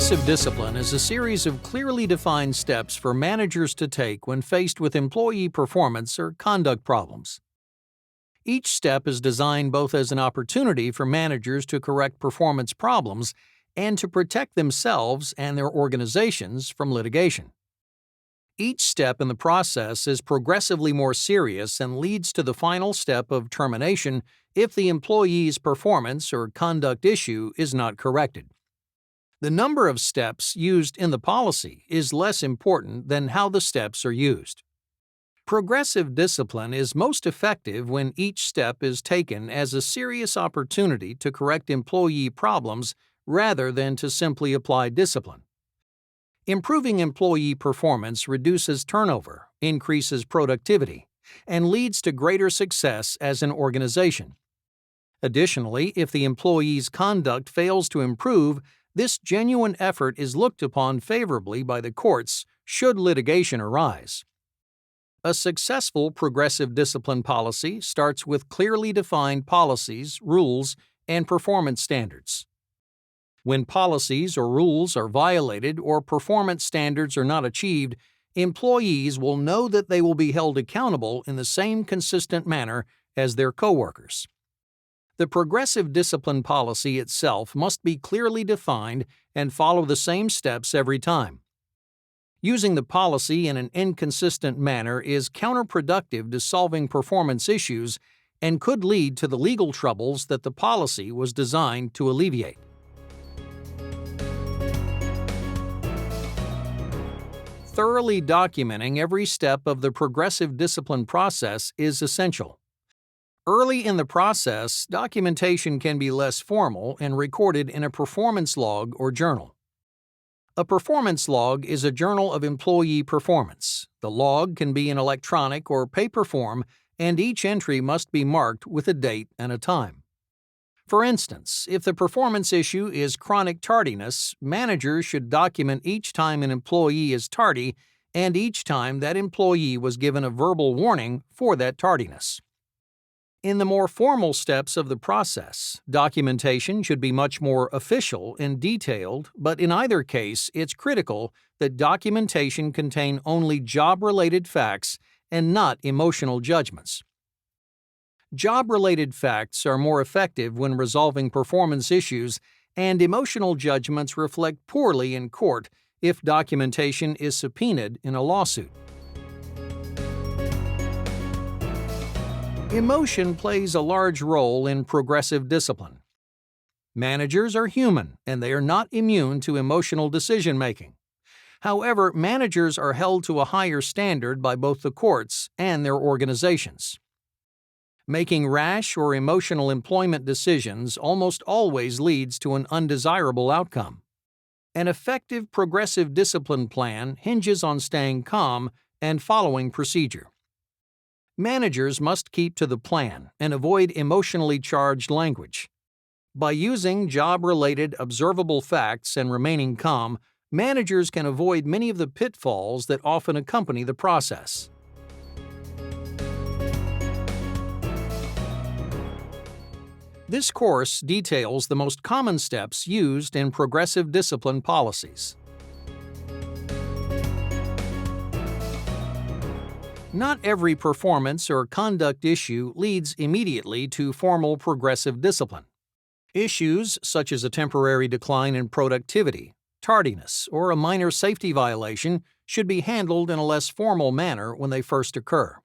Progressive discipline is a series of clearly defined steps for managers to take when faced with employee performance or conduct problems. Each step is designed both as an opportunity for managers to correct performance problems and to protect themselves and their organizations from litigation. Each step in the process is progressively more serious and leads to the final step of termination if the employee's performance or conduct issue is not corrected. The number of steps used in the policy is less important than how the steps are used. Progressive discipline is most effective when each step is taken as a serious opportunity to correct employee problems rather than to simply apply discipline. Improving employee performance reduces turnover, increases productivity, and leads to greater success as an organization. Additionally, if the employee's conduct fails to improve, this genuine effort is looked upon favorably by the courts should litigation arise. A successful progressive discipline policy starts with clearly defined policies, rules, and performance standards. When policies or rules are violated or performance standards are not achieved, employees will know that they will be held accountable in the same consistent manner as their coworkers. The progressive discipline policy itself must be clearly defined and follow the same steps every time. Using the policy in an inconsistent manner is counterproductive to solving performance issues and could lead to the legal troubles that the policy was designed to alleviate. Thoroughly documenting every step of the progressive discipline process is essential. Early in the process, documentation can be less formal and recorded in a performance log or journal. A performance log is a journal of employee performance. The log can be in electronic or paper form, and each entry must be marked with a date and a time. For instance, if the performance issue is chronic tardiness, managers should document each time an employee is tardy and each time that employee was given a verbal warning for that tardiness. In the more formal steps of the process, documentation should be much more official and detailed, but in either case, it's critical that documentation contain only job-related facts and not emotional judgments. Job-related facts are more effective when resolving performance issues, and emotional judgments reflect poorly in court if documentation is subpoenaed in a lawsuit. Emotion plays a large role in progressive discipline. Managers are human, and they are not immune to emotional decision-making. However, managers are held to a higher standard by both the courts and their organizations. Making rash or emotional employment decisions almost always leads to an undesirable outcome. An effective progressive discipline plan hinges on staying calm and following procedure. Managers must keep to the plan and avoid emotionally charged language. By using job-related observable facts and remaining calm, managers can avoid many of the pitfalls that often accompany the process. This course details the most common steps used in progressive discipline policies. Not every performance or conduct issue leads immediately to formal progressive discipline. Issues such as a temporary decline in productivity, tardiness, or a minor safety violation should be handled in a less formal manner when they first occur.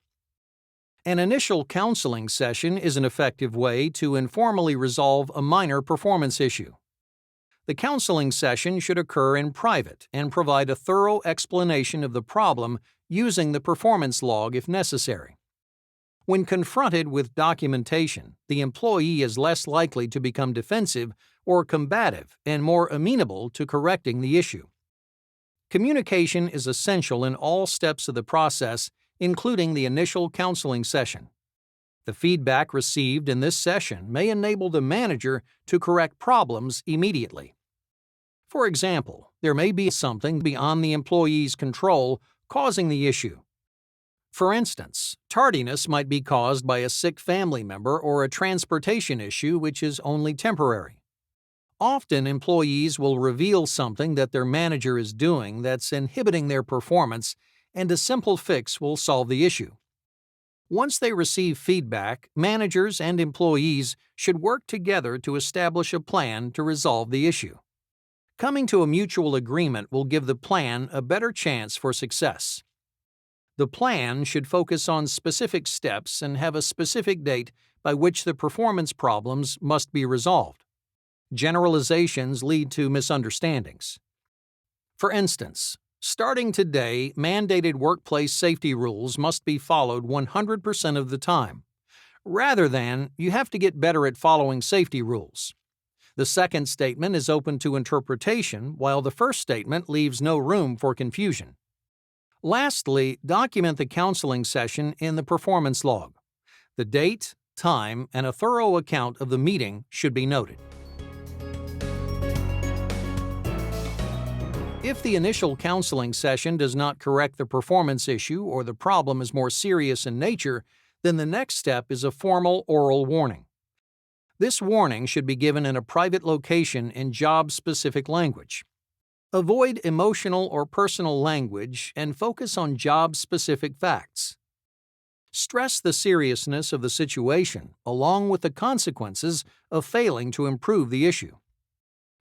An initial counseling session is an effective way to informally resolve a minor performance issue. The counseling session should occur in private and provide a thorough explanation of the problem using the performance log if necessary. When confronted with documentation, the employee is less likely to become defensive or combative and more amenable to correcting the issue. Communication is essential in all steps of the process, including the initial counseling session. The feedback received in this session may enable the manager to correct problems immediately. For example, there may be something beyond the employee's control causing the issue. For instance, tardiness might be caused by a sick family member or a transportation issue which is only temporary. Often, employees will reveal something that their manager is doing that's inhibiting their performance, and a simple fix will solve the issue. Once they receive feedback, managers and employees should work together to establish a plan to resolve the issue. Coming to a mutual agreement will give the plan a better chance for success. The plan should focus on specific steps and have a specific date by which the performance problems must be resolved. Generalizations lead to misunderstandings. For instance, starting today, mandated workplace safety rules must be followed 100% of the time, rather than you have to get better at following safety rules. The second statement is open to interpretation, while the first statement leaves no room for confusion. Lastly, document the counseling session in the performance log. The date, time, and a thorough account of the meeting should be noted. If the initial counseling session does not correct the performance issue or the problem is more serious in nature, then the next step is a formal oral warning. This warning should be given in a private location in job-specific language. Avoid emotional or personal language and focus on job-specific facts. Stress the seriousness of the situation along with the consequences of failing to improve the issue.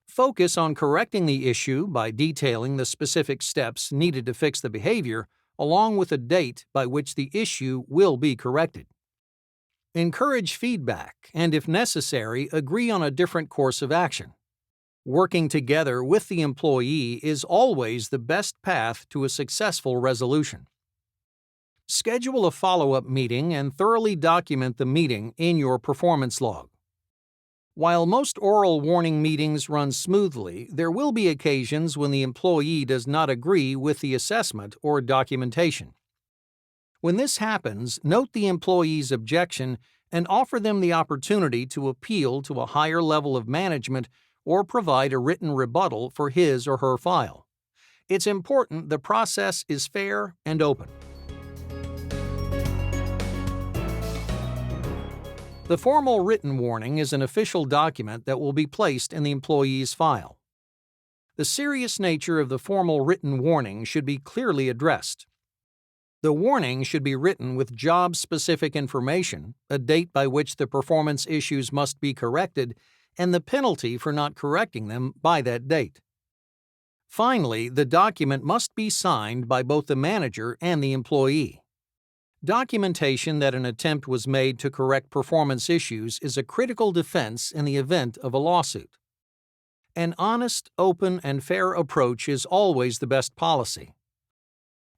Focus on correcting the issue by detailing the specific steps needed to fix the behavior, along with a date by which the issue will be corrected. Encourage feedback and, if necessary, agree on a different course of action. Working together with the employee is always the best path to a successful resolution. Schedule a follow-up meeting and thoroughly document the meeting in your performance log. While most oral warning meetings run smoothly, there will be occasions when the employee does not agree with the assessment or documentation. When this happens, note the employee's objection and offer them the opportunity to appeal to a higher level of management or provide a written rebuttal for his or her file. It's important the process is fair and open. The formal written warning is an official document that will be placed in the employee's file. The serious nature of the formal written warning should be clearly addressed. The warning should be written with job-specific information, a date by which the performance issues must be corrected, and the penalty for not correcting them by that date. Finally, the document must be signed by both the manager and the employee. Documentation that an attempt was made to correct performance issues is a critical defense in the event of a lawsuit. An honest, open, and fair approach is always the best policy.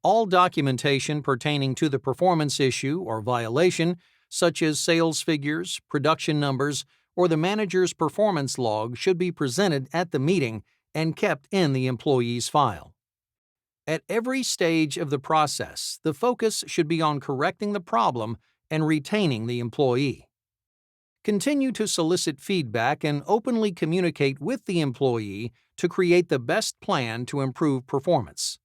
All documentation pertaining to the performance issue or violation, such as sales figures, production numbers, or the manager's performance log, should be presented at the meeting and kept in the employee's file. At every stage of the process, the focus should be on correcting the problem and retaining the employee. Continue to solicit feedback and openly communicate with the employee to create the best plan to improve performance.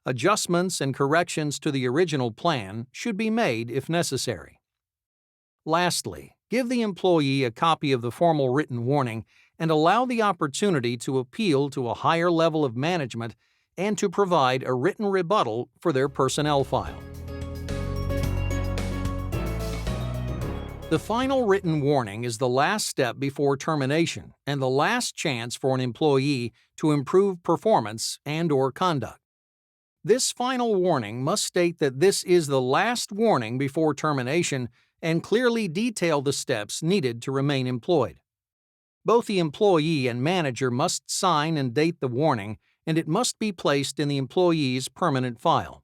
Adjustments and corrections to the original plan should be made if necessary. Lastly, give the employee a copy of the formal written warning and allow the opportunity to appeal to a higher level of management and to provide a written rebuttal for their personnel file. The final written warning is the last step before termination and the last chance for an employee to improve performance and/or conduct. This final warning must state that this is the last warning before termination and clearly detail the steps needed to remain employed. Both the employee and manager must sign and date the warning, and it must be placed in the employee's permanent file.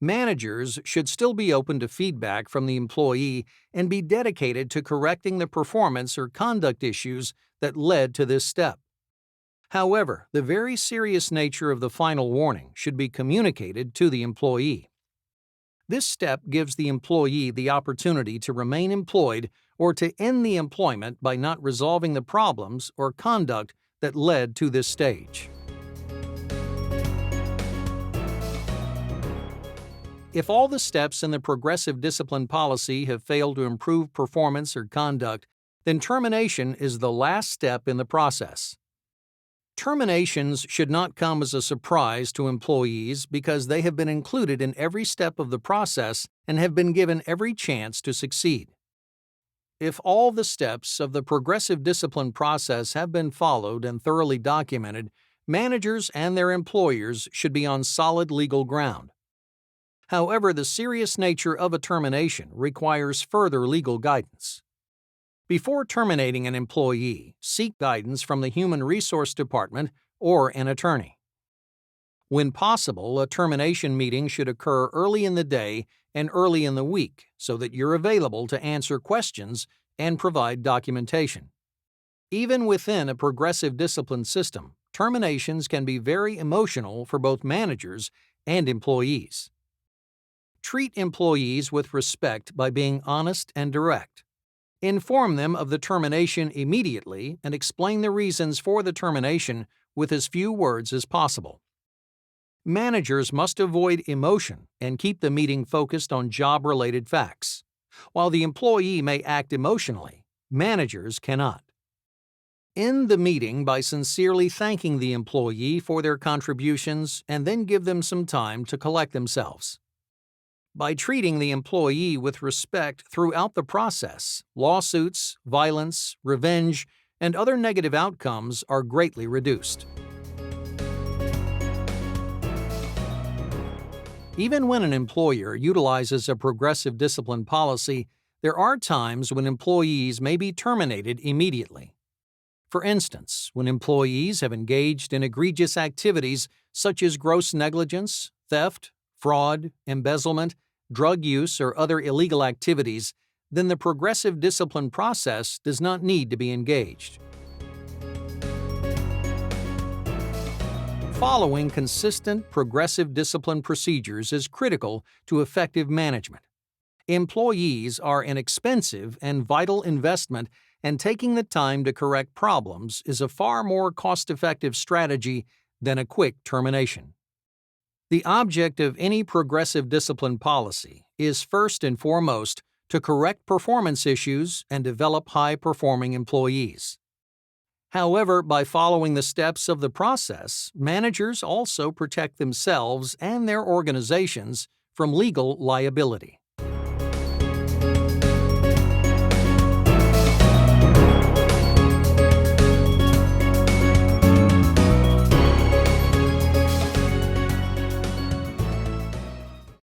Managers should still be open to feedback from the employee and be dedicated to correcting the performance or conduct issues that led to this step. However, the very serious nature of the final warning should be communicated to the employee. This step gives the employee the opportunity to remain employed or to end the employment by not resolving the problems or conduct that led to this stage. If all the steps in the progressive discipline policy have failed to improve performance or conduct, then termination is the last step in the process. Terminations should not come as a surprise to employees because they have been included in every step of the process and have been given every chance to succeed. If all the steps of the progressive discipline process have been followed and thoroughly documented, managers and their employers should be on solid legal ground. However, the serious nature of a termination requires further legal guidance. Before terminating an employee, seek guidance from the Human Resource Department or an attorney. When possible, a termination meeting should occur early in the day and early in the week so that you're available to answer questions and provide documentation. Even within a progressive discipline system, terminations can be very emotional for both managers and employees. Treat employees with respect by being honest and direct. Inform them of the termination immediately and explain the reasons for the termination with as few words as possible. Managers must avoid emotion and keep the meeting focused on job-related facts. While the employee may act emotionally, managers cannot. End the meeting by sincerely thanking the employee for their contributions and then give them some time to collect themselves. By treating the employee with respect throughout the process, lawsuits, violence, revenge, and other negative outcomes are greatly reduced. Even when an employer utilizes a progressive discipline policy, there are times when employees may be terminated immediately. For instance, when employees have engaged in egregious activities such as gross negligence, theft, fraud, embezzlement, drug use, or other illegal activities, then the progressive discipline process does not need to be engaged. Following consistent progressive discipline procedures is critical to effective management. Employees are an expensive and vital investment, and taking the time to correct problems is a far more cost-effective strategy than a quick termination. The object of any progressive discipline policy is first and foremost to correct performance issues and develop high-performing employees. However, by following the steps of the process, managers also protect themselves and their organizations from legal liability.